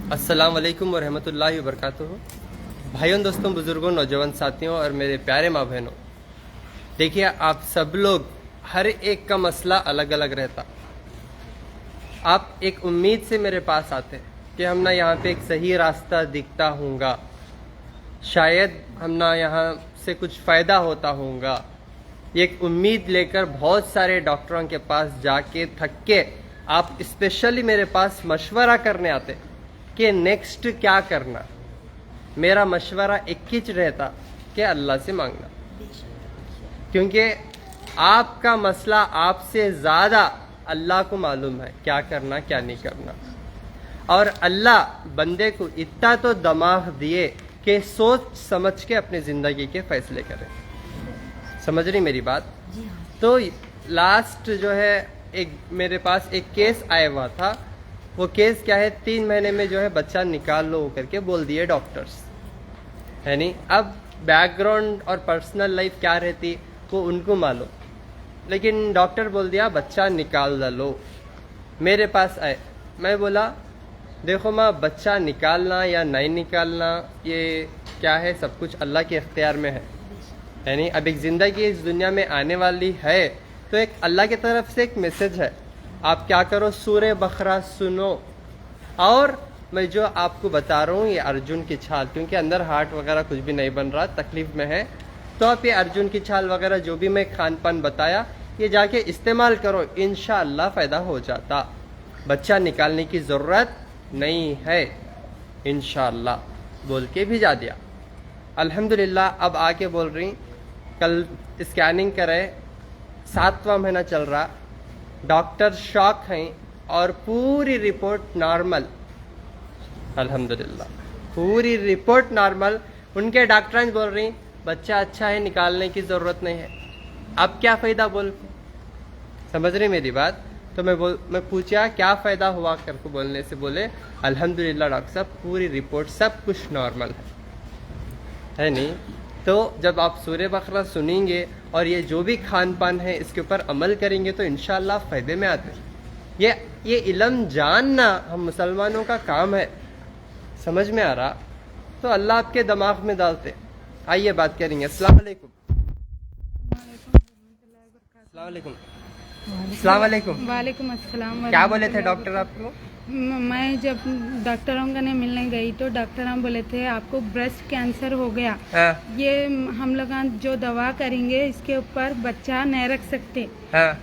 अस्सलाम वालेकुम वरहमतुल्लाहि वबरकातुहू। भाइयों, दोस्तों, बुजुर्गों, नौजवान साथियों और मेरे प्यारे माँ बहनों, देखिए, आप सब लोग, हर एक का मसला अलग अलग रहता। आप एक उम्मीद से मेरे पास आते कि हम ना यहाँ पे एक सही रास्ता दिखता होगा, शायद हम ना यहाँ से कुछ फ़ायदा होता होगा। एक उम्मीद लेकर बहुत सारे डॉक्टरों के पास जाके थक के आप स्पेशली मेरे पास मशवरा करने आते कि नेक्स्ट क्या करना। मेरा मशवरा एक ही रहता कि अल्लाह से मांगना, क्योंकि आपका मसला आपसे ज़्यादा अल्लाह को मालूम है क्या करना क्या नहीं करना। और अल्लाह बंदे को इतना तो दिमाग दिए कि सोच समझ के अपनी ज़िंदगी के फैसले करें। समझ रही मेरी बात? तो लास्ट जो है एक मेरे पास एक केस आया हुआ था। वो केस क्या है, 3 महीने में जो है बच्चा निकाल लो करके बोल दिए डॉक्टर्स, है नहीं। अब बैकग्राउंड और पर्सनल लाइफ क्या रहती वो उनको मालूम, लेकिन डॉक्टर बोल दिया बच्चा निकाल लो। मेरे पास आए, मैं बोला देखो माँ, बच्चा निकालना या नहीं निकालना ये क्या है, सब कुछ अल्लाह के इख्तियार में है नहीं। अब एक ज़िंदगी इस दुनिया में आने वाली है तो एक अल्लाह की तरफ से एक मैसेज है। आप क्या करो, सूरे बकरा सुनो। और मैं जो आपको बता रहा हूँ ये अर्जुन की छाल, क्योंकि अंदर हार्ट वगैरह कुछ भी नहीं बन रहा, तकलीफ में है, तो आप ये अर्जुन की छाल वगैरह जो भी मैं खान पान बताया ये जाके इस्तेमाल करो, इंशाअल्लाह फ़ायदा हो जाता। बच्चा निकालने की ज़रूरत नहीं है इंशाअल्लाह बोल के भिजा दिया। अल्हम्दुलिल्लाह अब आके बोल रही कल स्कैनिंग करे, 7वां महीना चल रहा, डॉक्टर शॉक हैं और पूरी रिपोर्ट नॉर्मल। अल्हम्दुलिल्लाह पूरी रिपोर्ट नॉर्मल। उनके डॉक्टर बोल रही बच्चा अच्छा है, निकालने की ज़रूरत नहीं है। अब क्या फ़ायदा बोल, समझ रही मेरी बात? तो मैं पूछा क्या फ़ायदा हुआ करके बोलने से, बोले अल्हम्दुलिल्लाह डॉक्टर साहब पूरी रिपोर्ट सब कुछ नॉर्मल है नहीं। तो जब आप सूरे बकरा सुनेंगे और ये जो भी खान पान है इसके ऊपर अमल करेंगे तो इंशाअल्लाह फ़ायदे में आते हैं। ये इल्म जानना हम मुसलमानों का काम है। समझ में आ रहा? तो अल्लाह आपके दिमाग में डालते। आइए बात करेंगे। अस्सलाम वालेकुम। अस्सलाम वालेकुम। अस्सलाम वालेकुम। वालेकुम अस्सलाम। क्या बोले थे डॉक्टर आपको? मैं जब डॉक्टरों का ने मिलने गई तो डॉक्टर हम बोले थे आपको ब्रेस्ट कैंसर हो गया। ये हम लोग जो दवा करेंगे इसके ऊपर बच्चा नहीं रख सकते,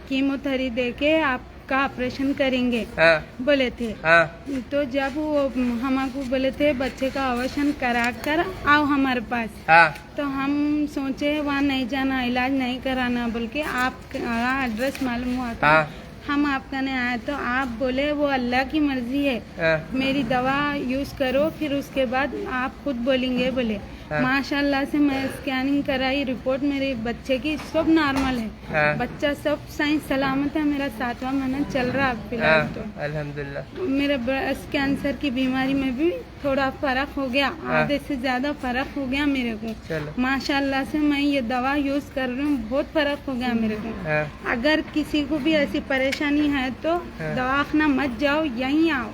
कीमोथेरेपी देके आपका ऑपरेशन करेंगे बोले थे। तो जब वो हमको बोले थे बच्चे का ऑपरेशन करा कर आओ हमारे पास, तो हम सोचे वहाँ नहीं जाना, इलाज नहीं कराना बोल के आपका एड्रेस मालूम हुआ था। हम आपका ने आए तो आप बोले वो अल्लाह की मर्जी है, मेरी दवा यूज करो फिर उसके बाद आप खुद बोलेंगे बोले। माशाल्लाह से मैं स्कैनिंग कराई, रिपोर्ट मेरे बच्चे की सब नॉर्मल है। बच्चा सब सही सलामत है। मेरा 7वां महीना चल रहा है फिलहाल। तो अल्हम्दुलिल्लाह मेरे ब्रेस्ट कैंसर की बीमारी में भी थोड़ा फर्क हो गया, आधे से ज्यादा फर्क हो गया मेरे को। माशाल्लाह से मैं ये दवा यूज कर रही हूँ, बहुत फर्क हो गया मेरे को। अगर किसी को भी ऐसी परेशानी है तो दवाखाना मत जाओ, यहीं आओ।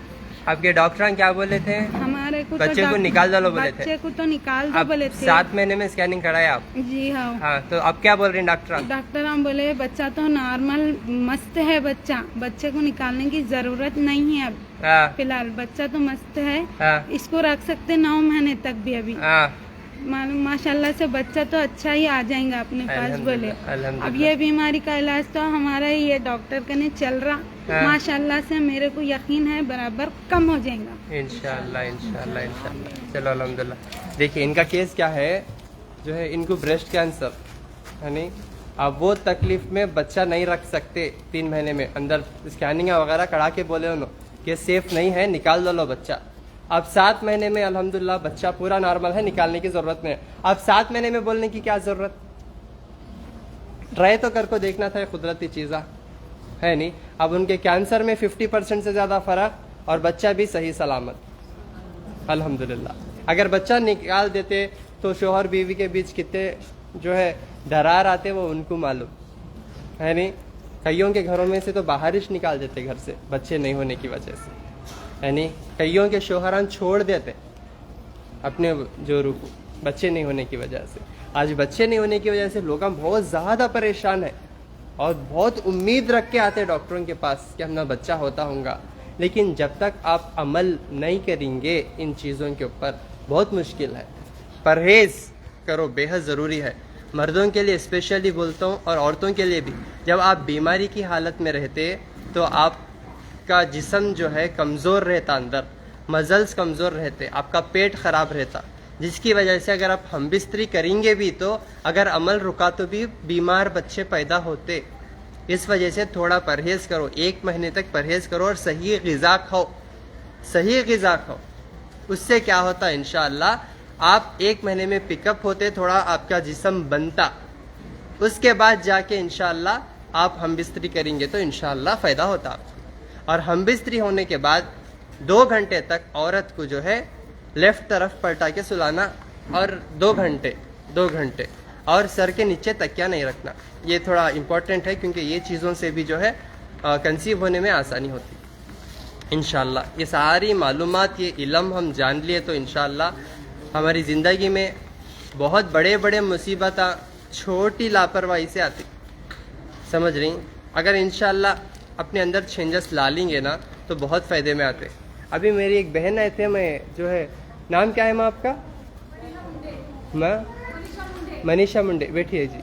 आपके डॉक्टर क्या बोले थे? हमारे को बच्चे को निकाल दो बोले थे। बच्चे को तो निकाल दो बोले थे। 7 महीने में स्कैनिंग कराया आप? जी हाँ। तो अब क्या बोल रहे हैं डॉक्टर? डॉक्टर हम बोले बच्चा तो नॉर्मल मस्त है, बच्चे को निकालने की जरूरत नहीं है अब फिलहाल। बच्चा तो मस्त है, इसको रख सकते 9 महीने तक भी अभी। माशाल्लाह से बच्चा तो अच्छा ही आ जाएगा अपने पास बोले। अब ये बीमारी का इलाज तो हमारा ये डॉक्टर का नहीं चल रहा। माशाल्लाह से मेरे को यकीन है बराबर कम हो जाएगा इंशाल्लाह इंशाल्लाह इंशाल्लाह। चलो अल्हम्दुलिल्लाह। देखिए इनका केस क्या है, जो है इनको ब्रेस्ट कैंसर है नहीं। अब वो तकलीफ में बच्चा नहीं रख सकते 3 महीने में, अंदर स्कैनिंग वगैरह करा के बोले उन्होंने कि सेफ नहीं है, निकाल दो लो बच्चा। अब 7 महीने में अल्हम्दुलिल्लाह बच्चा पूरा नॉर्मल है, निकालने की ज़रूरत नहीं है। अब 7 महीने में बोलने की क्या ज़रूरत, ट्राई तो कर को देखना था, कुदरती चीज़ा है नहीं। अब उनके कैंसर में 50% से ज़्यादा फ़र्क और बच्चा भी सही सलामत अल्हम्दुलिल्लाह। अगर बच्चा निकाल देते तो शोहर बीवी के बीच कितने जो है दरार आते वो उनको मालूम है नहीं। कईयों के घरों में से तो बाहर ही निकाल देते घर से बच्चे नहीं होने की वजह से। यानी कईयों के शोहरान छोड़ देते अपने जो बच्चे नहीं होने की वजह से। आज बच्चे नहीं होने की वजह से लोग बहुत ज़्यादा परेशान है और बहुत उम्मीद रख के आते हैं डॉक्टरों के पास कि अपना बच्चा होता होगा, लेकिन जब तक आप अमल नहीं करेंगे इन चीज़ों के ऊपर बहुत मुश्किल है। परहेज़ करो, बेहद ज़रूरी है, मर्दों के लिए स्पेशली बोलता हूँ और औरतों के लिए भी। जब आप बीमारी की हालत में रहते तो आपका जिस्म जो है कमज़ोर रहता, अंदर मजल्स कमज़ोर रहते, आपका पेट ख़राब रहता, जिसकी वजह से अगर आप हम बिस्तरी करेंगे भी तो अगर अमल रुका तो भी बीमार बच्चे पैदा होते। इस वजह से थोड़ा परहेज़ करो, 1 महीने तक परहेज़ करो और सही ग़िज़ा खाओ, सही ग़िज़ा खाओ। उससे क्या होता है इंशाअल्लाह आप 1 महीने में पिकअप होते, थोड़ा आपका जिस्म बनता, उसके बाद जाके इंशाअल्लाह आप हम बिस्तरी करेंगे तो इंशाअल्लाह फ़ायदा होता आपको। और हम बिस्तरी होने के बाद 2 घंटे तक औरत को जो है लेफ़्ट तरफ पलटा के सुलाना और 2 घंटे और सर के नीचे तकिया नहीं रखना। ये थोड़ा इम्पोर्टेंट है क्योंकि ये चीज़ों से भी जो है कंसीव होने में आसानी होती है इंशाअल्लाह। ये सारी मालूमात, ये इल्म हम जान लिए तो इंशाअल्लाह हमारी ज़िंदगी में बहुत बड़े बड़े मुसीबत छोटी लापरवाही से आती, समझ रही। अगर इंशाअल्लाह अपने अंदर चेंजेस ला लेंगे ना तो बहुत फ़ायदे में आते। अभी मेरी एक बहन आए थे, मैं जो है, नाम क्या है माँ आपका? माँ मनीषा मुंडे, बैठिए जी।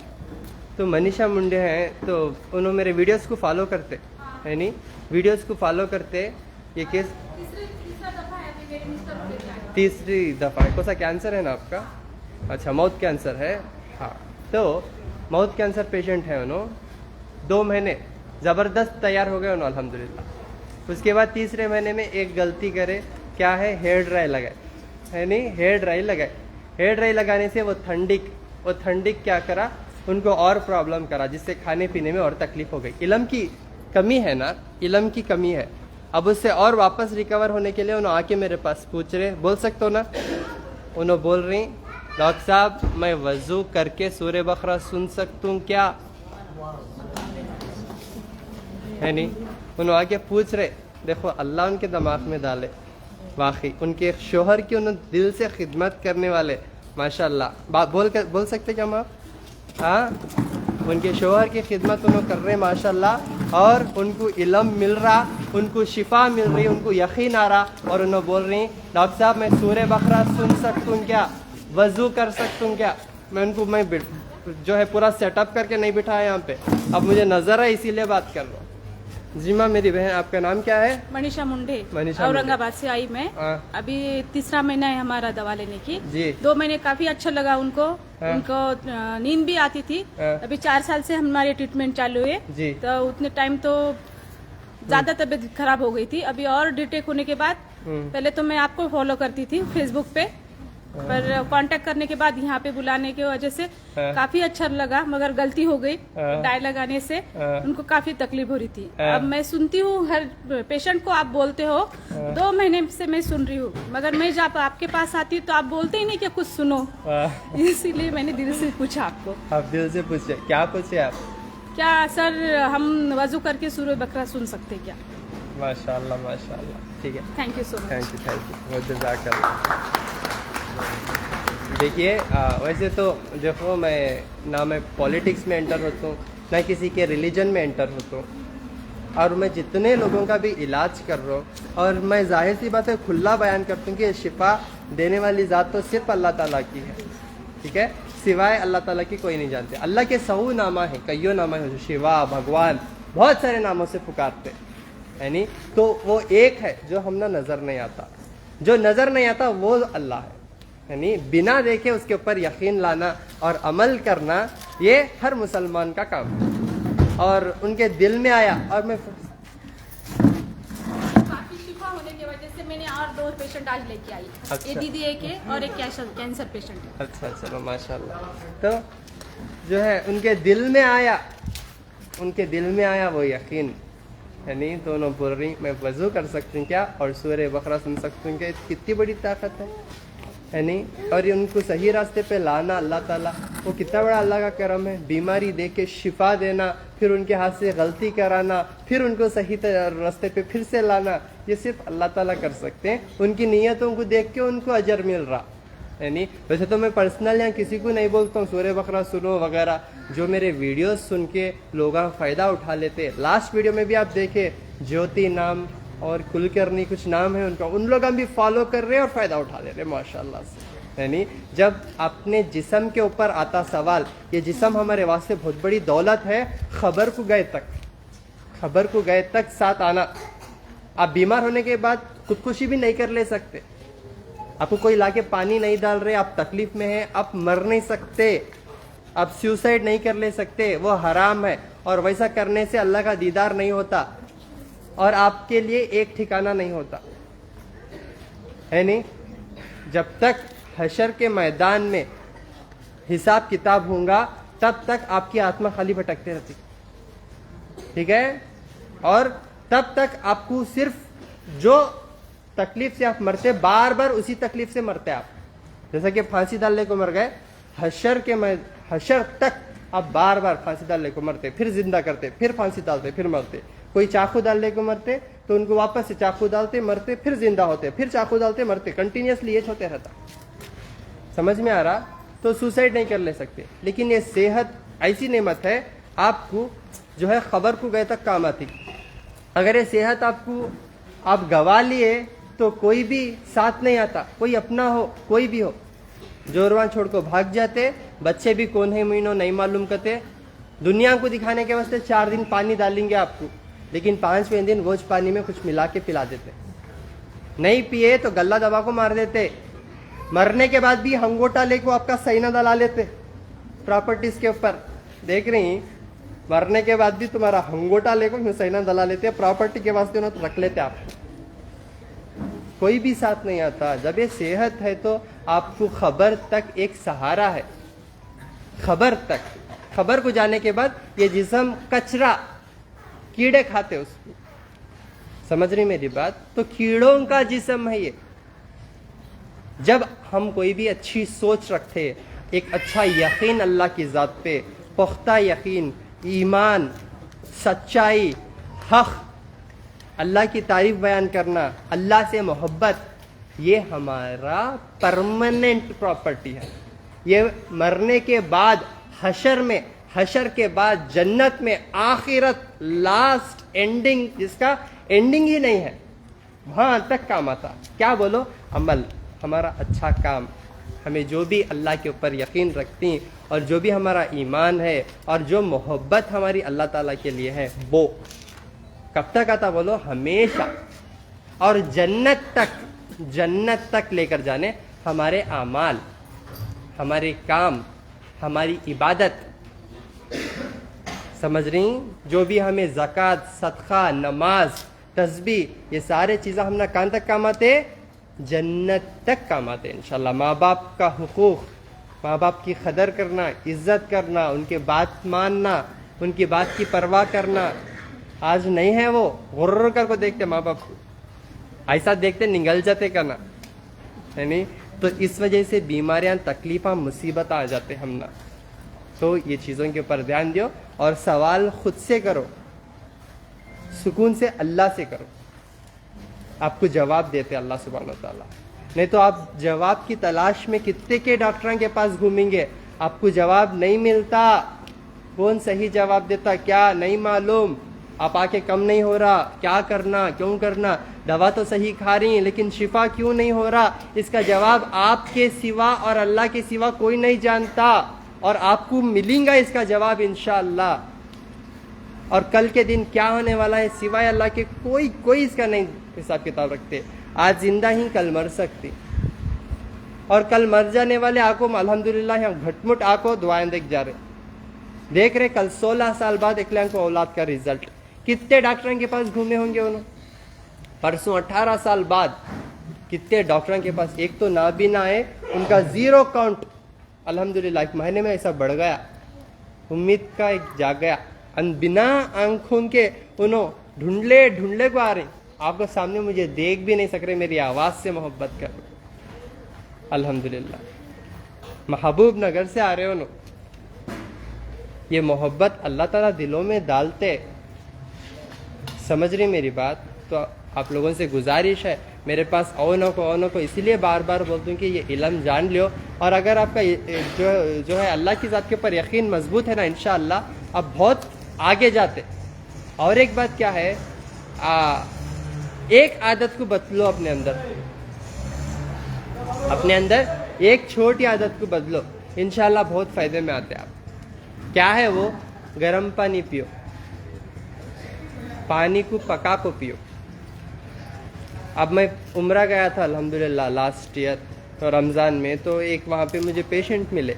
तो मनीषा मुंडे हैं, तो उन्होंने मेरे वीडियोस को फॉलो करते है नहीं, वीडियोस को फॉलो करते। ये केस तीसरी दफ़ा है। कौन सा कैंसर है ना आपका? अच्छा, माउथ कैंसर है। हाँ, तो माउथ कैंसर पेशेंट है उन्होंने। 2 महीने ज़बरदस्त तैयार हो गए उन्होंने अल्हम्दुलिल्लाह। उसके बाद तीसरे महीने में एक गलती करे, क्या है, हेयर ड्राई लगाए है नहीं, हेयर ड्राई लगाए। हेयर ड्राई लगाने से वो ठंडिक क्या करा, उनको और प्रॉब्लम करा, जिससे खाने पीने में और तकलीफ हो गई। इल्म की कमी है ना, इल्म की कमी है। अब उससे और वापस रिकवर होने के लिए उन्होंने आके मेरे पास पूछ रहे, बोल सकते हो ना, उन्होंने बोल रही, डॉक्टर साहब मैं वज़ू करके सूरह बकरा सुन सकता हूँ क्या, है नहीं। उन्होंने आके पूछ रहे, देखो अल्लाह उनके दिमाग में डाले, वाकई उनके शोहर की उन्होंने दिल से खिदमत करने वाले माशाल्लाह। बात बोल सकते क्या आप? हाँ, उनके शोहर की खिदमत उन्होंने कर रहे माशाल्लाह, और उनको इल्म मिल रहा, उनको शिफा मिल रही, उनको यकीन आ रहा, और उन्होंने बोल रही, डॉक्टर साहब मैं सूरह बकरा सुन सकता हूँ क्या, वज़ू कर सकता हूँ क्या। मैं जो है पूरा सेटअप करके नहीं बिठाया यहाँ पे, अब मुझे नजर है इसीलिए बात कर रहा हूँ। जी माँ, मेरी बहन, आपका नाम क्या है? मनीषा मुंडे। मनीषा औरंगाबाद से आई मैं। अभी 3रा महीना है हमारा दवा लेने की जी। 2 महीने काफी अच्छा लगा उनको। उनको नींद भी आती थी। अभी 4 साल से हमारे ट्रीटमेंट चालू है जी। तो उतने टाइम तो ज्यादा तबीयत खराब हो गई थी। अभी और डिटेक्ट होने के बाद, पहले तो मैं आपको फॉलो करती थी फेसबुक पे, पर कांटेक्ट करने के बाद यहाँ पे बुलाने की वजह से काफी अच्छा लगा, मगर गलती हो गई। डाई लगाने से उनको काफी तकलीफ हो रही थी। अब मैं सुनती हूँ हर पेशेंट को, आप बोलते हो 2 महीने से मैं सुन रही हूँ, मगर मैं जब आपके पास आती हूँ तो आप बोलते ही नहीं कि कुछ सुनो, इसीलिए मैंने दिल से पूछा आपको। आप दिल से पूछे, क्या पूछे आप? क्या सर हम वजू करके सूरह बकरा सुन सकते क्या? माशाल्लाह माशाल्लाह, ठीक है, thank you so much. Thank you बहुत जज़ाकल्लाह। देखिए वैसे तो देखो, मैं पॉलिटिक्स में एंटर होता हूँ, ना किसी के रिलीजन में एंटर होता हूँ, और मैं जितने लोगों का भी इलाज कर रहा हूँ, और मैं जाहिर सी बात है खुला बयान करता हूँ कि शिफा देने वाली ज़ात तो सिर्फ अल्लाह ताला की है, ठीक है, सिवाय अल्लाह ताला की कोई नहीं जानते। अल्लाह के 100 नामा है, कईयों नामा है, शिवा, भगवान, बहुत सारे नामों से पुकारते है नहीं। तो वो एक है जो हम ना नज़र नहीं आता, जो नज़र नहीं आता वो अल्लाह है, यानी बिना देखे उसके ऊपर यकीन लाना और अमल करना, ये हर मुसलमान का काम है। और उनके दिल में आया, और मैं काफी शिफा होने की वजह से मैंने और 2 पेशेंट आज लेके आई। अच्छा। ये दीदी एक है और एक कैंसर पेशेंट है। अच्छा, चलो माशाल्लाह। तो जो है उनके दिल में आया वो यकीन, यानी दोनों बोल रही, मैं वज़ू कर सकती हूँ क्या और सूरह बकरा सुन सकती हूँ क्या, कितनी बड़ी ताकत है नहीं। और ये उनको सही रास्ते पे लाना, अल्लाह ताला वो कितना बड़ा अल्लाह का करम है। बीमारी दे के शिफा देना, फिर उनके हाथ से गलती कराना, फिर उनको सही रास्ते पे फिर से लाना, ये सिर्फ अल्लाह ताला कर सकते हैं। उनकी नीयतों को देख के उनको अजर मिल रहा है। नहीं वैसे तो मैं पर्सनल यहाँ किसी को नहीं बोलता हूँ सूरह बकरा सुनो वगैरह, जो मेरे वीडियोस सुन के लोग फ़ायदा उठा लेते। लास्ट वीडियो में भी आप देखे, ज्योति नाम और कुलकर्णी कुछ नाम है उनका, उन लोग हम भी फॉलो कर रहे हैं और फ़ायदा उठा ले रहे हैं माशाल्लाह से। यानी जब अपने जिस्म के ऊपर आता सवाल, ये जिस्म हमारे वास्ते बहुत बड़ी दौलत है, खबर को गए तक साथ आना। आप बीमार होने के बाद खुदकुशी भी नहीं कर ले सकते, आपको कोई लाके पानी नहीं डाल रहे, आप तकलीफ में हैं, आप मर नहीं सकते, आप सुसाइड नहीं कर ले सकते, वो हराम है। और वैसा करने से अल्लाह का दीदार नहीं होता और आपके लिए एक ठिकाना नहीं होता है। नहीं जब तक हशर के मैदान में हिसाब किताब होगा तब तक आपकी आत्मा खाली भटकते रहती, ठीक है। और तब तक आपको सिर्फ जो तकलीफ से आप मरते, बार बार उसी तकलीफ से मरते आप। जैसा कि फांसी डालने को मर गए, हशर तक आप बार बार फांसी डालने को मरते, फिर जिंदा करते, फिर फांसी डालते, फिर मरते। कोई चाकू डालने को मरते तो उनको वापस से चाकू डालते, मरते, फिर जिंदा होते, फिर चाकू डालते, मरते, कंटिन्यूसली ये होते रहता। समझ में आ रहा? तो सुसाइड नहीं कर ले सकते। लेकिन ये सेहत ऐसी नेमत है, आपको जो है खबर को गए तक काम आती। अगर ये सेहत आप गवा लिए तो कोई भी साथ नहीं आता, कोई अपना हो कोई भी हो, जोरवान छोड़ को भाग जाते। बच्चे भी कौन है महीनों नहीं मालूम करते, दुनिया को दिखाने के वास्ते 4 दिन पानी डालेंगे आपको, लेकिन 5वें दिन वो पानी में कुछ मिला के पिला देते। नहीं पिए तो गला दबा को मार देते। मरने के बाद भी हंगोटा लेको आपका सैना दला लेते प्रॉपर्टीज के ऊपर। देख रही, मरने के बाद भी तुम्हारा हंगोटा लेको सैना दला लेते, प्रॉपर्टी के वास्ते उन्हें रख लेते आप। कोई भी साथ नहीं आता। जब ये सेहत है तो आपको खबर तक एक सहारा है। खबर को जाने के बाद ये जिस्म कचरा, कीड़े खाते उसको। समझ रही मेरी बात? तो कीड़ों का जिस्म है ये। जब हम कोई भी अच्छी सोच रखते, एक अच्छा यकीन अल्लाह की ज़ात पे, पुख्ता यकीन, ईमान, सच्चाई, हक, अल्लाह की तारीफ बयान करना, अल्लाह से मोहब्बत, ये हमारा परमानेंट प्रॉपर्टी है। ये मरने के बाद हशर के बाद जन्नत में, आखिरत, लास्ट एंडिंग, जिसका एंडिंग ही नहीं है, वहां तक काम आता। क्या बोलो? अमल, हमारा अच्छा काम, हमें जो भी अल्लाह के ऊपर यकीन रखती और जो भी हमारा ईमान है और जो मोहब्बत हमारी अल्लाह ताला के लिए है, वो कब तक आता बोलो? हमेशा। और जन्नत तक लेकर जाने हमारे आमाल, हमारे काम, हमारी इबादत। समझ रही? जो भी हमें ज़कात, सदका, नमाज, तस्बीह, ये सारे चीज़ें हम ना कहाँ तक काम आते? जन्नत तक काम आते इंशाल्लाह। माँ बाप का हुकूक, माँ बाप की कदर करना, इज्जत करना, उनके बात मानना, उनकी बात की परवाह करना। आज नहीं है वो, गुर्र कर को देखते माँ बाप को, ऐसा देखते निगल जाते करना है नहीं। तो इस वजह से बीमारियां, तकलीफा, मुसीबत आ जाते हम ना। तो ये चीज़ों के ऊपर ध्यान दियो और सवाल खुद से करो, सुकून से अल्लाह से करो। आपको जवाब देते अल्लाह सुब्हानहू व तआला। नहीं तो आप जवाब की तलाश में कितने के डॉक्टरों के पास घूमेंगे, आपको जवाब नहीं मिलता। कौन सही जवाब देता क्या नहीं मालूम। आप आके कम नहीं हो रहा, क्या करना, क्यों करना, दवा तो सही खा रही है लेकिन शिफा क्यों नहीं हो रहा, इसका जवाब आपके सिवा और अल्लाह के सिवा कोई नहीं जानता। और आपको मिलेगा इसका जवाब इंशाअल्लाह। और कल के दिन क्या होने वाला है सिवाय अल्लाह के कोई इसका नहीं हिसाब किताब रखते। आज जिंदा ही कल मर सकती, और कल मर जाने वाले आंखों में अल्हम्दुलिल्लाह घटमुट आंखों दुआएं देख रहे कल 16 साल बाद एक को औलाद का रिजल्ट। कितने डॉक्टरों के पास घूमे होंगे उन्होंने? परसों 18 साल बाद कितने डॉक्टरों के पास, एक तो नाबीना है उनका 0 काउंट अल्हम्दुलिल्लाह 1 महीने में ऐसा बढ़ गया, उम्मीद का एक जाग गया। बिना आंखों के उन्होंने ढूंढले को आ रहे, आपको सामने मुझे देख भी नहीं सक रहे, मेरी आवाज से मोहब्बत कर। अल्हम्दुलिल्लाह महबूब नगर से आ रहे हो, ये मोहब्बत अल्लाह ताला दिलों में डालते। समझ रही मेरी बात? तो आप लोगों से गुजारिश है, मेरे पास औनो को इसीलिए बार बार बोलती हूँ कि ये इल्म जान लियो। और अगर आपका जो है अल्लाह की ज़ात के ऊपर यकीन मजबूत है ना, इंशाअल्लाह आप बहुत आगे जाते। और एक बात क्या है, एक आदत को बदलो अपने अंदर एक छोटी आदत को बदलो, इंशाअल्लाह बहुत फायदे में आते आप। क्या है वो? गर्म पानी पियो, पानी को पका को पियो। अब मैं उम्रा गया था अल्हम्दुलिल्लाह लास्ट ईयर, तो रमज़ान में, तो एक वहाँ पे मुझे पेशेंट मिले,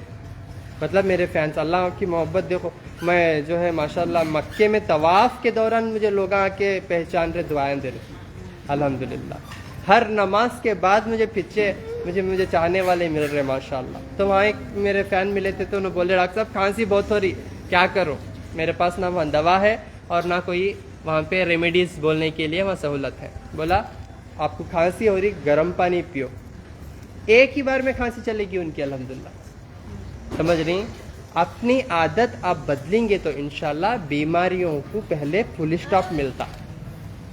मतलब मेरे फैंस। अल्लाह की मोहब्बत देखो, मैं जो है माशाल्लाह मक्के में तवाफ़ के दौरान मुझे लोग आके पहचान रहे, दुआएं दे रहे अल्हम्दुलिल्लाह। हर नमाज के बाद मुझे पीछे मुझे चाहने वाले मिल रहे माशाल्लाह। तो वहाँ एक मेरे फ़ैन मिले थे, तो उन्होंने बोले डॉक्टर साहब खांसी बहुत हो रही, क्या करूँ? मेरे पास ना वहाँ दवा है और ना कोई वहाँ पे रेमेडीज़ बोलने के लिए वहाँ सहूलत है। बोला आपको खांसी हो रही, गर्म पानी पियो। एक ही बार में खांसी चलेगी उनकी अल्हम्दुलिल्लाह। समझ रही? अपनी आदत आप बदलेंगे तो इंशाल्लाह बीमारियों को पहले फुल स्टॉप मिलता।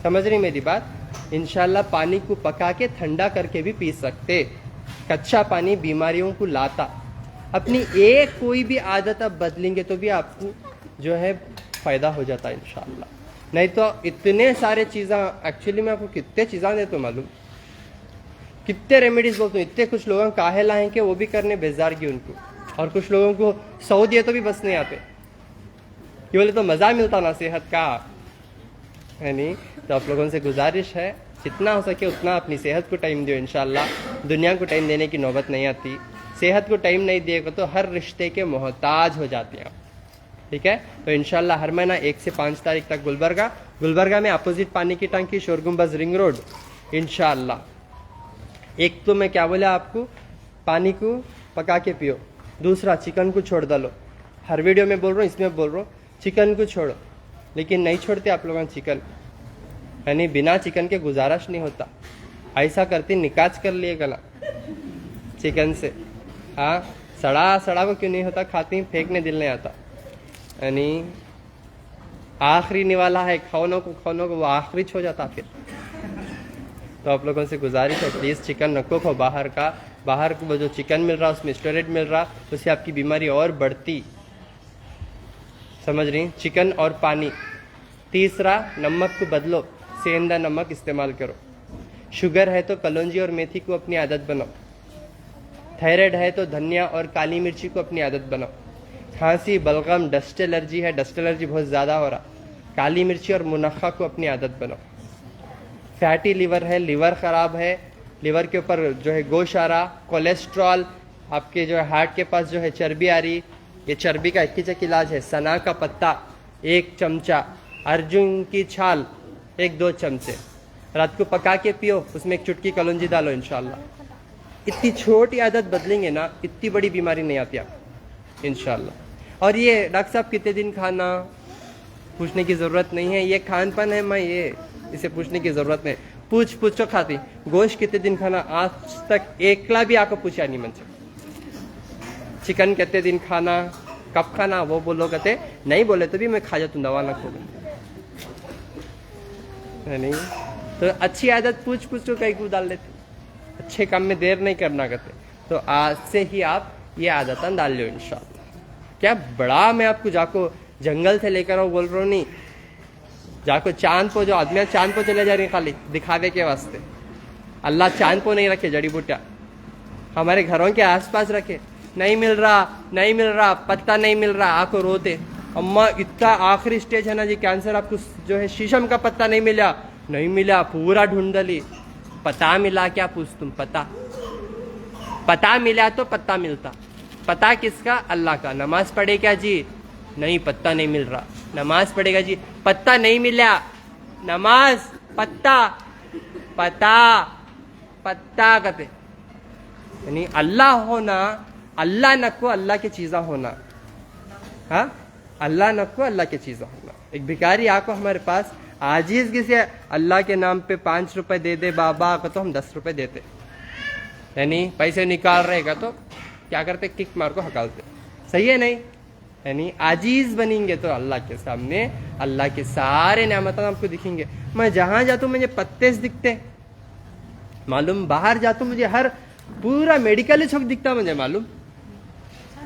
समझ रही मेरी बात? इंशाल्लाह पानी को पका के ठंडा करके भी पी सकते। कच्चा पानी बीमारियों को लाता। अपनी एक कोई भी आदत आप बदलेंगे तो भी आपको जो है फायदा हो जाता है इंशाल्लाह। नहीं तो इतने सारे चीज़ें, एक्चुअली मैं आपको कितने चीज़ें देता हूँ मालूम, कितने रेमेडीज बोलता हूँ। इतने कुछ लोगों काहे लाएं कि वो भी करने बेजार की उनको, और कुछ लोगों को 100 दिए तो भी बस नहीं आते, ये बोले तो मज़ा मिलता ना सेहत का, है नहीं? तो आप लोगों से गुजारिश है, जितना हो सके उतना अपनी सेहत को टाइम दो इंशाल्लाह। दुनिया को टाइम देने की नौबत नहीं आती। सेहत को टाइम नहीं दिएगा तो हर रिश्ते के मोहताज हो जाते हैं आप। ठीक है? तो इंशाल्लाह हर महीना 1 से 5 तारीख तक गुलबर्गा में अपोजिट पानी की टंकी, शोर गुंबज, रिंग रोड, इंशाल्लाह। एक तो मैं क्या बोला आपको, पानी को पका के पियो। दूसरा, चिकन को छोड़ डालो। हर वीडियो में बोल रहा हूँ, इसमें बोल रहा हूँ, चिकन को छोड़ो। लेकिन नहीं छोड़ते आप लोगों चिकन, यानी बिना चिकन के गुजारिश नहीं होता। ऐसा करते निकाज कर लिए गला चिकन से। हाँ, सड़ा को क्यों नहीं होता, खाती फेंकने दिल नहीं आता। यानी आखिरी निवाला है, खानों को वो आखिरी हो जाता फिर। तो आप लोगों से गुजारिश है, प्लीज़ चिकन नको खाओ बाहर का। बाहर को जो चिकन मिल रहा उसमें स्टेरॉइड मिल रहा, उससे आपकी बीमारी और बढ़ती। समझ रही? चिकन और पानी। तीसरा, नमक को बदलो, सेंधा नमक इस्तेमाल करो। शुगर है तो कलौंजी और मेथी को अपनी आदत बनाओ। थायराइड है तो धनिया और काली मिर्ची को अपनी आदत बनाओ। खांसी, बलगम, डस्ट एलर्जी है, डस्ट एलर्जी बहुत ज़्यादा हो रहा, काली मिर्ची और मुनक्का को अपनी आदत बनाओ। फैटी लीवर है, लीवर ख़राब है, लीवर के ऊपर जो है गोश आ रहा, कोलेस्ट्रॉल, आपके जो है हार्ट के पास जो है चर्बी आ रही, ये चर्बी का एक इलाज है, सना का पत्ता 1 चमचा, अर्जुन की छाल 1-2 चमचे, रात को पका के पियो, उसमें 1 चुटकी कलौंजी डालो इंशाल्लाह। इतनी छोटी आदत बदलेंगे ना, इतनी बड़ी बीमारी नहीं आती आप इंशाल्लाह। और ये डॉक्टर साहब कितने दिन खाना, पूछने की ज़रूरत नहीं है, ये खान पान है, मैं ये इसे पूछने की ज़रूरत नहीं। पूछ तो खाती, गोश्त कितने दिन खाना, आज तक एकला भी आपको पूछा नहीं मन से। चिकन कितने दिन खाना, कब खाना, वो बोलो कहते नहीं बोले तो भी मैं खा जाता हूँ, दवा ना खो नहीं। तो अच्छी आदत पूछ तो कहीं को डाल लेते, अच्छे काम में देर नहीं करना कहते। तो आज से ही आप ये आदत डाल लो इंशाल्लाह। क्या बड़ा मैं आपको जाको जंगल से लेकर आओ बोल रहा हूँ, नहीं जाको चांद पर, जो आदमी चांद पर चले जा रही खाली दिखावे के वास्ते। अल्लाह चांद पर नहीं रखे जड़ी बूटियाँ, हमारे घरों के आसपास रखे। नहीं मिल रहा, पत्ता नहीं मिल रहा, आको रोते, अम्मा इतना आखिरी स्टेज है ना जी कैंसर, आपको जो है शीशम का पत्ता नहीं मिला, पूरा ढूंढ ली। पता मिला क्या पूछ तुम, पता मिला तो पत्ता मिलता। पता किसका? अल्लाह का। नमाज पढ़े क्या जी? नहीं, पत्ता नहीं मिल रहा। नमाज पढ़ेगा जी, पत्ता नहीं मिला, नमाज पत्ता कहते। यानी अल्लाह होना, अल्लाह नको अल्लाह की चीज़ा होना। हाँ, अल्लाह नको अल्लाह की चीज़ा होना। एक भिखारी आको हमारे पास आजीज़गी से अल्लाह के नाम पे 5 रुपए दे दे बाबा को, तो हम 10 रुपए देते। यानी पैसे निकाल रहेगा तो क्या करते, किक मार को हकालते। सही है नहीं? यानी आजीज बनेंगे तो अल्लाह के सामने अल्लाह के सारे नेमत आपको दिखेंगे। मैं जहां जाता हूं मुझे पत्ते दिखते मालूम, बाहर जाता हूं मुझे हर पूरा मेडिकल चौक दिखता मुझे मालूम,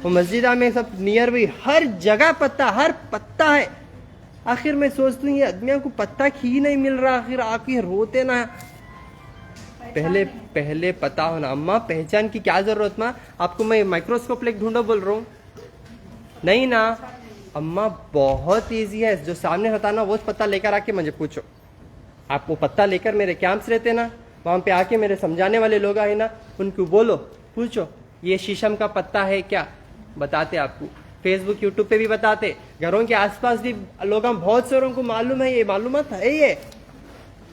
वो मस्जिद में सब नियर बाई हर जगह पत्ता, हर पत्ता है। आखिर मैं सोचती हूँ ये आदमियों को पत्ता ही नहीं मिल रहा, आखिर रोते ना। पहले पता होना। अम्मा पहचान की क्या जरूरत माँ, आपको मैं माइक्रोस्कोप लेके ढूंढो बोल रहा हूँ नहीं ना अम्मा, बहुत इजी है। जो सामने होता ना वो पत्ता लेकर आके मुझे पूछो। आप वो पत्ता लेकर मेरे कैंप्स रहते ना, वहां पे आके मेरे समझाने वाले लोग आए ना, उनको बोलो, पूछो ये शीशम का पत्ता है क्या, बताते आपको। फेसबुक यूट्यूब पे भी बताते, घरों के आसपास भी लोग, बहुत सारों को मालूम है, ये मालूमात है, ये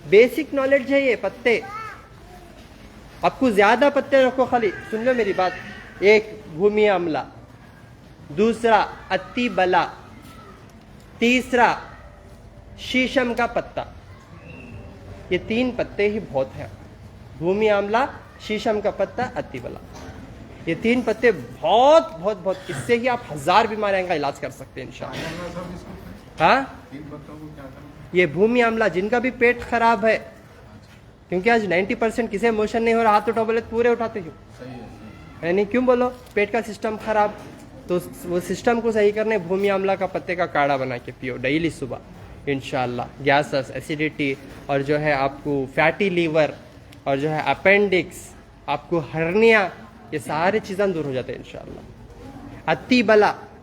बेसिक नॉलेज है। ये पत्ते आपको ज्यादा पत्ते रखो, खाली सुन लो मेरी बात। एक भूमि आमला, दूसरा अत्ती बला, तीसरा शीशम का पत्ता। ये 3 पत्ते ही बहुत है। भूमि आमला, शीशम का पत्ता, अत्ती बला, ये 3 पत्ते बहुत बहुत बहुत, इससे ही आप 1000 बीमारियों का इलाज कर सकते हैं इंशाअल्लाह। हाँ, ये भूमि आमला जिनका भी पेट खराब है, क्योंकि आज 90% किसे मोशन नहीं हो रहा, हाथ उठाओ बोले पूरे उठाते हो, यानी क्यों बोलो पेट का सिस्टम खराब, तो वो सिस्टम को सही करने भूमि आमला का पत्ते का काढ़ा बना के पियो डेली सुबह इंशाल्लाह। गैस, एसिडिटी और जो है आपको फैटी लीवर और जो है अपेंडिक्स, आपको हर्निया, ये सारे चीज़ें दूर हो जाते हैं इंशाल्लाह।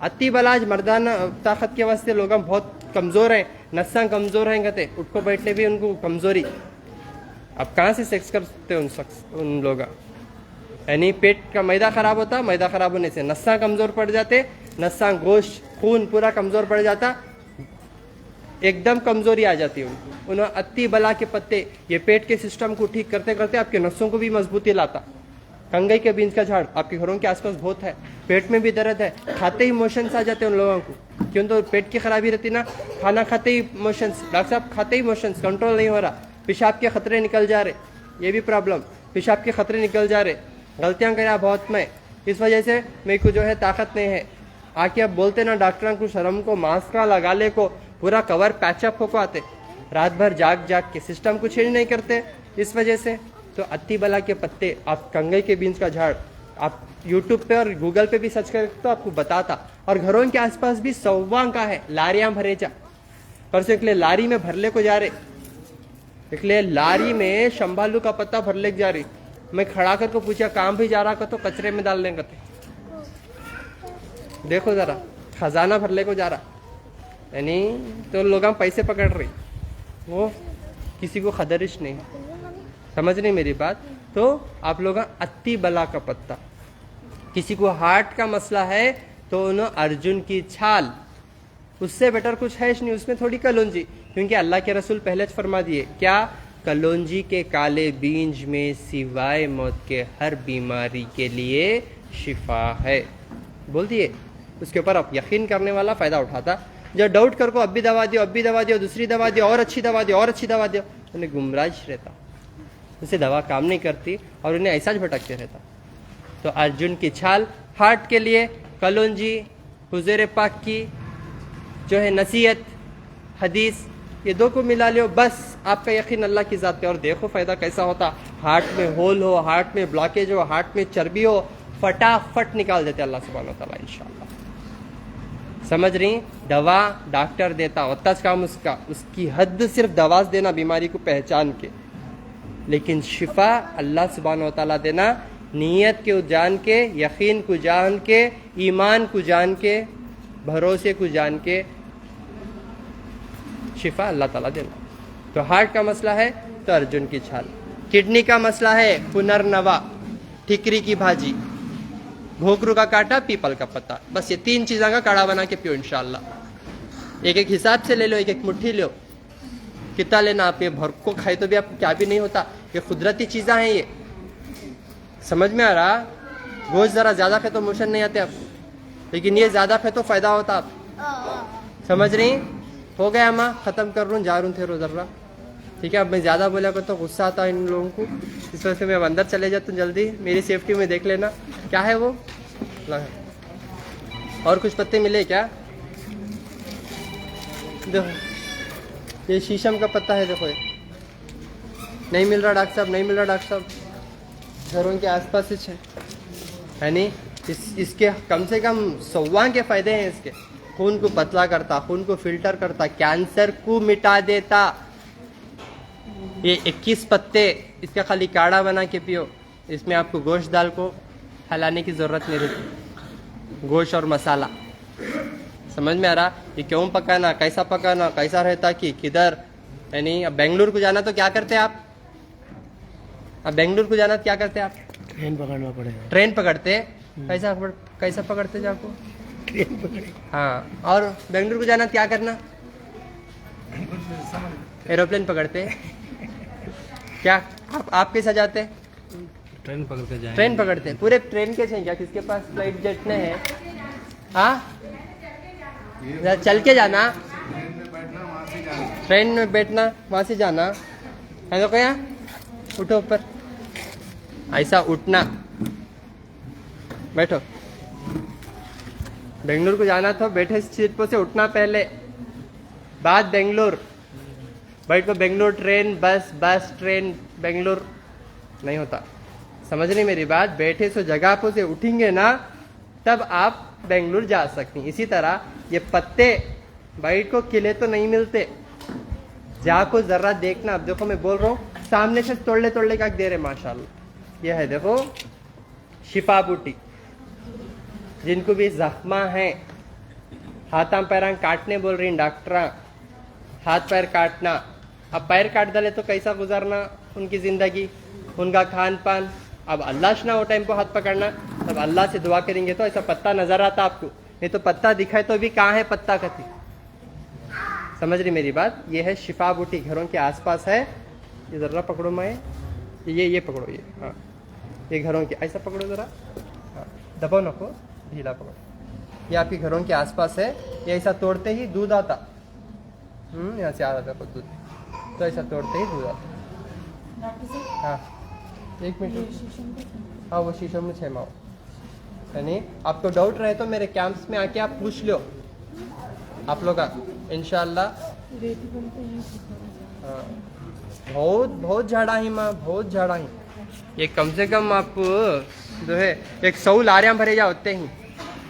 अत्ती बला आज मर्दाना ताकत के वास्ते लोग बहुत कमज़ोर हैं, नस्सा कमज़ोर हैं, कहते उठको बैठने भी उनको कमज़ोरी। अब कहाँ से सेक्स करते उन लोग, यानी पेट का मैदा खराब होता, मैदा खराब होने से नस्सा कमज़ोर पड़ जाते, नस्सा गोश्त खून पूरा कमज़ोर पड़ जाता, एकदम कमज़ोरी आ जाती है उनको। उन्हें अत्ती बला के पत्ते ये पेट के सिस्टम को ठीक करते करते आपके नसों को भी मजबूती लाता। कंगई के बीज का झाड़ आपके घरों के आसपास बहुत है, पेट में भी दर्द है, खाते ही मोशंस आ जाते हैं उन लोगों को, क्यों तो पेट की खराबी रहती ना, खाना खाते ही मोशंस, डॉक्टर साहब खाते ही मोशंस, कंट्रोल नहीं हो रहा, पेशाब के खतरे निकल जा रहे, ये भी प्रॉब्लम, पेशाब के खतरे निकल जा रहे, गलतियाँ करा बहुत मैं, इस वजह से मेरे को जो है ताकत नहीं है। आके अब बोलते ना डॉक्टरों को शर्म को मास्क का लगा ले को, पूरा कवर पैचअप होको आते, रात भर जाग के सिस्टम को चेंज नहीं करते इस वजह से। तो अत्ती बला के पत्ते, आप कंगई के बीज का झाड़, आप यूट्यूब पे और गूगल पे भी सर्च करें तो आपको बताता। और घरों के आसपास भी सौवा का है, लारियां भरे जा, परसों एक लारी में भरले को जा रहे, इसलिए लारी में शंभालू का पत्ता भरले जा रही, मैं खड़ा करके पूछा काम भी जा रहा का, तो कचरे में डाल लेंगे, देखो जरा खजाना भरले को जा रहा, यानी तो लोग पैसे पकड़ रही, वो किसी को खदरिश नहीं, समझ नहीं मेरी बात। तो आप लोग अत्ती बला का पत्ता, किसी को हार्ट का मसला है तो उन्हें अर्जुन की छाल, उससे बेटर कुछ है नहीं, उसमें थोड़ी कलौंजी, क्योंकि अल्लाह के रसूल पहले फरमा दिए क्या, कलौंजी के काले बीज में सिवाय मौत के हर बीमारी के लिए शिफा है, बोल दिए। उसके ऊपर आप यकीन करने वाला फायदा उठाता, जब डाउट कर को अब भी दवा दियो, अब भी दवा दियो, दूसरी दवा दियो, और अच्छी दवा दियो, और अच्छी दवा दियो, उन्हें गुमराज रहता, उसे दवा काम नहीं करती और उन्हें ऐसा ही भटकते रहता। तो अर्जुन की छाल हार्ट के लिए, कलौंजी, हुजूर पाक की जो है नसीहत हदीस, ये 2 को मिला लियो, बस आपका यकीन अल्लाह की ज़ात पे, और देखो फ़ायदा कैसा होता। हार्ट में होल हो, हार्ट में ब्लॉकेज हो, हार्ट में चर्बी हो, फटाफट निकाल देते अल्लाह सुब्हानहू व तआला इंशाअल्लाह। समझ रही, दवा डॉक्टर देता होता काम उसका, उसकी हद सिर्फ दवा देना बीमारी को पहचान के, लेकिन शिफा अल्लाह सुब्हानहू व तआला देना नीयत को जान के, यकीन को जान के, ईमान को जान के, भरोसे को जान के, शिफा अल्लाह ताला देना। तो हार्ट का मसला है तो अर्जुन की छाल, किडनी का मसला है पुनर्नवा, ठिकरी की भाजी, घोकरू का कांटा, पीपल का पत्ता, बस ये 3 चीज़ों का काढ़ा बना के पियो इंशाअल्लाह। एक एक हिसाब से ले लो, एक एक मुट्ठी लो, कितना लेना आप, ये भर को खाए तो भी आपको क्या भी नहीं होता, ये कुदरती चीज़ें हैं, ये समझ में आ रहा। गोश्त ज़रा ज़्यादा खाए तो मोशन नहीं आते आप, लेकिन ये ज़्यादा खाए तो फ़ायदा होता आप, समझ रही। हो गया माँ, ख़त्म कर रहा हूँ, जा रहा हूँ थे रोज़र्रा, ठीक है। अब मैं ज़्यादा बोला कर तो गुस्सा आता है इन लोगों को, इस वजह से मैं अंदर चले जाता हूँ, जल्दी मेरी सेफ्टी में देख लेना क्या है वो। और कुछ पत्ते मिले क्या? देखो ये शीशम का पत्ता है, देखो ये नहीं मिल रहा डॉक्टर साहब, नहीं मिल रहा डॉक्टर साहब। घरों के आसपास ही है नहीं। इसके कम से कम 100 के फायदे हैं इसके। खून को पतला करता, खून को फिल्टर करता, कैंसर को मिटा देता। ये 21 पत्ते इसका खाली काढ़ा बना के पियो। इसमें आपको गोश्त दाल को हलाने की ज़रूरत नहीं रहती। गोश्त और मसाला समझ में आ रहा? ये क्यों पकाना, कैसा पकाना, कैसा रहता कि किधर। यानी अब बेंगलुरु को जाना तो क्या करते आप? अब बेंगलुरु को जाना तो क्या करते आप? ट्रेन पकड़ना पड़ेगा। ट्रेन पकड़ते। कैसा पकड़ते जाको? ट्रेन पकड़े। हाँ, और बेंगलुरु को जाना तो क्या करना? एरोप्लेन पकड़ते। क्या आप कैसा जाते? ट्रेन पकड़ के जाएंगे। ट्रेन पकड़ते। पूरे ट्रेन के हैं क्या? किसके पास फ्लाइट जेट नहीं है? हाँ, चल के जाना, ट्रेन में बैठना, वहां से जाना है। तो क्या, उठो ऊपर, ऐसा उठना, बैठो। बेंगलुरु को जाना तो बैठे सीट पर से उठना पहले, बाद बेंगलुरु। बैठो Bengaluru train, bus train Bengaluru नहीं होता। समझ रही मेरी बात? बैठे सो जगह पर से उठेंगे ना, तब आप बेंगलुरु जा सकती हैं। इसी तरह ये पत्ते बैठ को किले तो नहीं मिलते, जाको जरा देखना। अब देखो मैं बोल रहा हूँ, सामने से तोड़ले का दे रहे माशाल्लाह। ये है देखो शिफा बूटी। जिनको भी जख्मा है, हाथा पैर काटने बोल रही डॉक्टर, हाथ पैर काटना। अब पैर काट डाले तो कैसा गुजारना उनकी जिंदगी, उनका खान पान। अब अल्लाह से ना वो टाइम को हाथ पकड़ना, तब अल्लाह से दुआ करेंगे तो ऐसा पत्ता नजर आता आपको। नहीं तो पत्ता दिखाए तो भी कहाँ है पत्ता कति। समझ रही मेरी बात? ये है शिफा बूटी, घरों के आसपास है। ये जरा पकड़ो मैं, ये पकड़ो, ये हाँ, ये घरों के ऐसा पकड़ो जरा, हाँ, दबाओ नको, ढीला पकड़ो। ये आपके घरों के आसपास है। ये ऐसा तोड़ते ही दूध आता। यहाँ से आ रहा था दूध, तो ऐसा तोड़ते ही दूध आता। हाँ, एक मिनट। हाँ, वो शीशम में छह माओ। यानी आपको डाउट रहे तो मेरे कैंप्स में आके आप पूछ लो आप लोग इंशाल्लाह। हाँ, बहुत झाड़ा ही माँ, बहुत झाड़ा ही। ये कम से कम आप जो है 100 लारियां भरे जाते ही।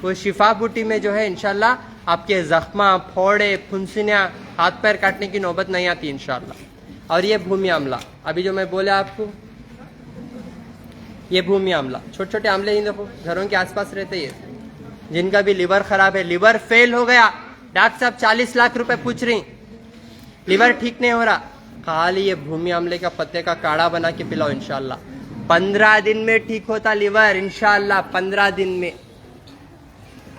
वो शिफा बूटी में जो है इंशाल्लाह आपके जख्मा, फोड़े, फुंसियाँ, हाथ पैर काटने की नौबत नहीं आती इंशाल्लाह। और ये भूमि आमला, अभी जो मैं बोला आपको, ये भूमि आमला, छोटे छोटे आमले ही देखो घरों के आसपास रहते हैं। जिनका भी लिवर खराब है, लिवर फेल हो गया, डॉक्टर साहब 40 लाख रुपए पूछ रही, लिवर ठीक नहीं हो रहा, खाली ये भूमि आमले का पत्ते का काढ़ा बना के पिलाओ इंशाल्लाह। 15 दिन में ठीक होता लिवर इंशाल्लाह। 15 दिन में,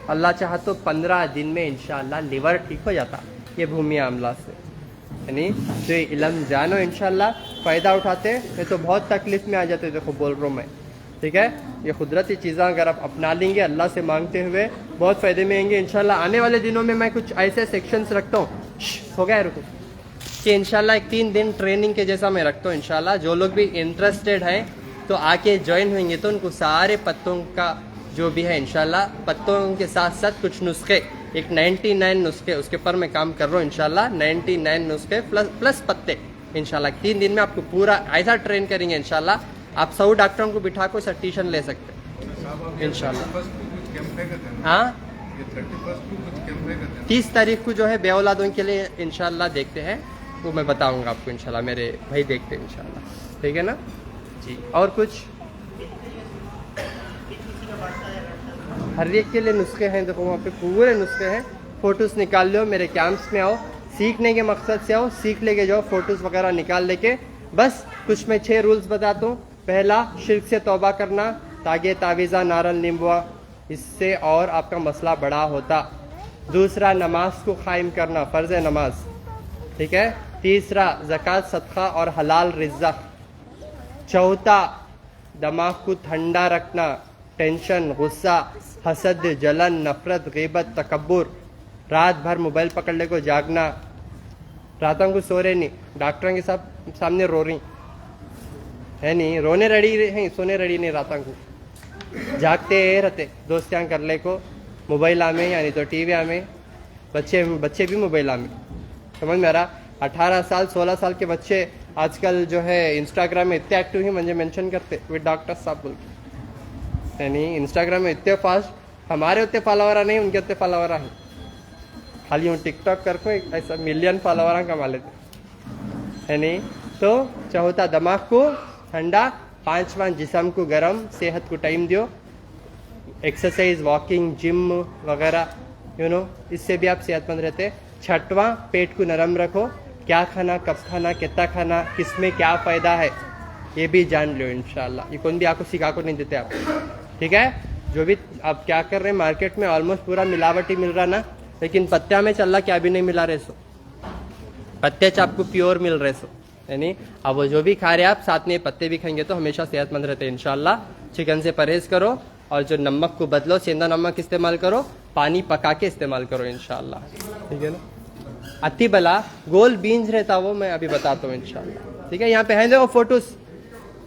अल्लाह चाहा तो 15 दिन में इंशाल्लाह लिवर ठीक हो जाता ये भूमि आमला से। यानी जो इल्म जानो इंशाल्लाह फ़ायदा उठाते, नहीं तो बहुत तकलीफ में आ जाते। देखो बोल रहा हूँ मैं, ठीक है? ये कुदरती चीज़ें अगर आप अपना लेंगे अल्लाह से मांगते हुए, बहुत फ़ायदे में आएंगे इंशाल्लाह। आने वाले दिनों में मैं कुछ ऐसे सेक्शंस रखता हूँ, हो गया रुको, कि इंशाल्लाह एक 3 दिन ट्रेनिंग के जैसा मैं रखता हूँ इंशाल्लाह। जो लोग भी इंटरेस्टेड हैं तो आके ज्वाइन होंगे तो उनको सारे पत्तों का जो भी है इंशाल्लाह, पत्तों के साथ साथ कुछ नुस्खे, एक 99 नुस्खे उसके ऊपर मैं काम कर रहा हूँ इंशाल्लाह। 99 नुस्खे प्लस पत्ते इंशाल्लाह 3 दिन में आपको पूरा ऐसा ट्रेन करेंगे इंशाल्लाह। आप 100 डॉक्टरों को बिठा को सर्टिशन ले सकते हैं इंशाल्लाह। हाँ, 30 तारीख को जो है बेऔलादों के लिए इंशाल्लाह देखते हैं, वो मैं बताऊंगा आपको इंशाल्लाह। मेरे भाई देखते हैं इंशाल्लाह, ठीक है ना जी? और कुछ हर एक के लिए नुस्खे हैं, देखो वहाँ पे पूरे नुस्खे हैं। फ़ोटोज़ निकाल लो, मेरे कैंप्स में आओ, सीखने के मकसद से आओ, सीख लेके जाओ, फ़ोटोज़ वगैरह निकाल लेके। बस कुछ मैं 6 रूल्स बताता हूँ। पहला, शिर्क से तौबा करना, तागे तावीज़ा नारल नींबुआ, इससे और आपका मसला बड़ा होता। दूसरा, नमाज को कायम करना, फ़र्ज़ नमाज, ठीक है? तीसरा, ज़कात, सदका और हलाल रिज़्क़। चौथा, दिमाग को ठंडा रखना, टेंशन, गुस्सा, हसद, जलन, नफरत, ग़ीबत, तकब्बुर, रात भर मोबाइल पकड़ ले को जागना, रातों को सो रहे नहीं, डॉक्टरों के सामने रो रही है, नहीं रोने रड़ी हैं, सोने रड़ी नहीं, रातों को जागते रहते, दोस्तियाँ कर ले को, मोबाइल आमे यानी तो टीवी आमे बच्चे भी मोबाइल आमे समझ में आ रहा 18 साल 16 साल के बच्चे आजकल जो है इंस्टाग्राम में इतने एक्टिव ही मुझे मेंशन करते विद डॉक्टर साहब बोल के यानी इंस्टाग्राम में इतने फास्ट हमारे उतने फॉलोवर नहीं उनके उतने फॉलोवर है खाली हूँ टिकटॉक करके ऐसा मिलियन फॉलोवर कमा लेते है नहीं तो चौथा दिमाग को ठंडा 5वां जिस्म को गर्म सेहत को टाइम दियो एक्सरसाइज वॉकिंग जिम वगैरह यू नो इससे भी आप सेहतमंद रहते 6वां पेट को नरम रखो क्या खाना कब खाना कितना खाना किसमें क्या फ़ायदा है ये भी जान लो इंशाल्लाह ये कौन भी आपको सिखा को नहीं देते आप ठीक है जो भी आप क्या कर रहे हैं मार्केट में ऑलमोस्ट पूरा मिलावटी मिल रहा ना लेकिन पत्ता में चल रहा क्या भी नहीं मिला रहे सो पत्ते च आपको प्योर मिल रहे सो यानी अब वो जो भी खा रहे आप साथ में पत्ते भी खाएंगे तो हमेशा सेहतमंद रहते हैं इंशाल्लाह चिकन से परहेज करो और जो नमक को बदलो सेंधा नमक इस्तेमाल करो पानी पका के इस्तेमाल करो इंशाल्लाह ठीक है ना अति बला गोल बीन्स रहता वो मैं अभी बताता हूँ इंशाल्लाह ठीक है यहाँ पे है देखो फोटोज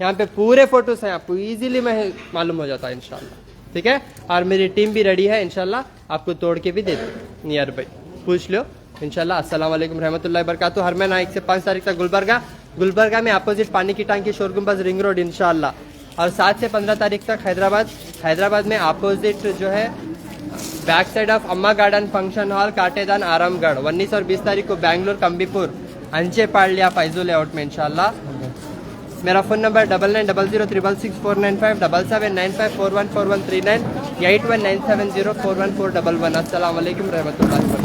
यहाँ पे पूरे फोटोज हैं आपको इजीली मैं मालूम हो जाता है इंशाल्लाह ठीक है और मेरी टीम भी रेडी है इंशाल्लाह आपको तोड़ के भी देते नियर बाई पूछ लो इंशाल्लाह अस्सलाम वालेकुम रहमतुल्लाहि बरकातहू हर महीना 1 से 5 तारीख तक गुलबर्गा में अपोजिट पानी की टांकी शोर गुंबज रिंग रोड इंशाल्लाह और 7 से 15 तारीख तक हैदराबाद में अपोजिट जो है बैक साइड ऑफ अम्मा गार्डन फंक्शन हॉल काटेदान आरामगढ़ 19 और 20 तारीख को बैंगलोर कंबीपुर अंचे पाड़लिया फैजू लेआउट में इंशाल्लाह मेरा फ़ोन नंबर 9900366495 7795414139 8197041411 अस्सलाम वालेकुम रहमतुल्लाहि